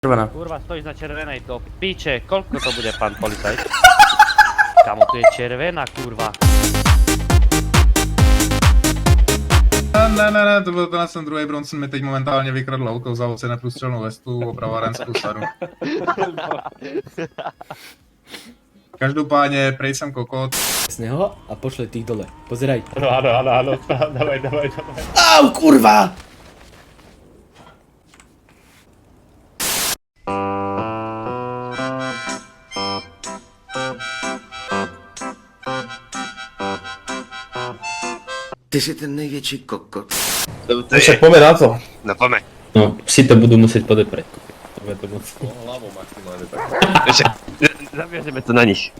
Červená. Kurva, stojíš na červenej do piče. Koľko to bude, pán policajt? Kamo, tu je červená, kurva. Ne, to byl ten druhý Bronson mi teď momentálně vykradl auto, vzal si neprůstřelnou vestu, opravárenskou sadu. Každopádně, prej jsem kokot. Z neho a pošle tých dole. Pozeraj. Áno, dávaj. Au, kurva! Ty jsi ten největší kokot. Však poďme na to. No poďme. No, psi to budú musieť podeprať. To to moc. Hlavou maximálne tak. Zaviažeme to na nich.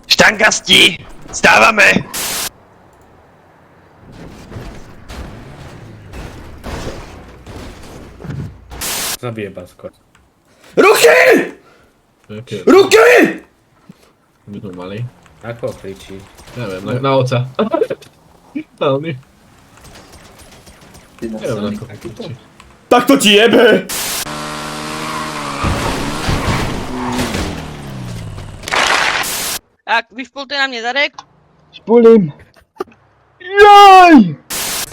Štangasti! Stávame! Zabije pán skôr. Ruky! Ruky! My tu mali. Ako kričí? Neviem, na oca. Veľmi. Neviem, ako kričí. Tak to ti jebe! Tak, vyšpulte na mě zadek.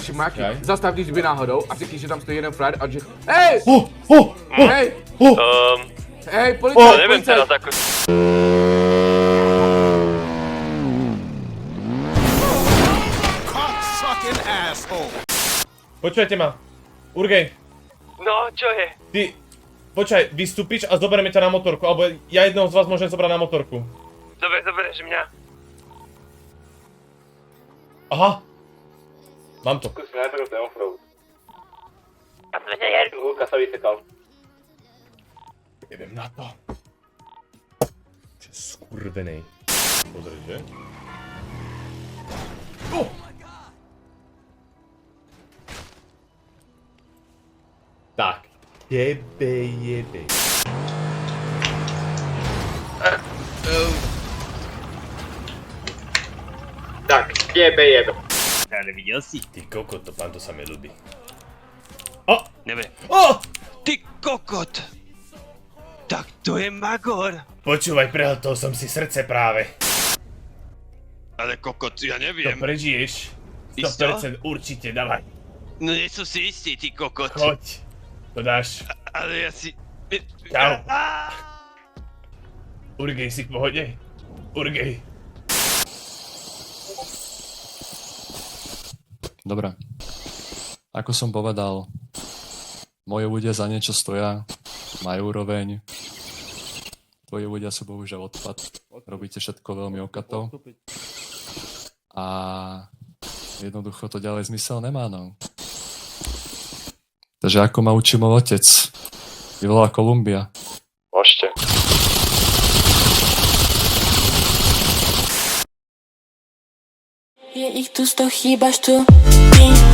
Šimáky, zastav, když by náhodou a řekni, že tam stojí jeden frajer a že... Hej! Hej! Hej, policajt, policajt! ako... Počujete ma? Urgej, No, čo je? ty... Počkaj, vystúpiš a zoberieme ťa na motorku, alebo ja jedného z vás môžem zobrať na motorku. Dobre, zoberieš mňa. Aha. Mám to. Skúsme najprv ten offroad. A to je jedu. Luka sa vysekal. Idem na to. Čo skurvenej. Pozri, že? Tak. Jebe. Tak, jebe. Ale videl si? Ty kokot, to pán, to sa mi ľúbi. Dobre. O! Ty kokot! Tak to je Magor. Počúvaj, prehltol som si srdce práve. Ale kokot, ja To neviem. prežiješ. 100% určite, dávaj. No nie som si istý, ty kokot. Choď. To dáš. Ale ja si... Čau. Urgej, si v pohode? Urgej. Dobre. Ako som povedal, moji ľudia za niečo stoja, majú úroveň. Tvoji ľudia sú bohužiaľ odpad. Robíte všetko veľmi okato. A jednoducho to ďalej zmysel nemá, no. Takže ako ma učí môj otec, vyvolá Kolumbia. Môžete. Je ich tu 100, chýbaš tu. Ty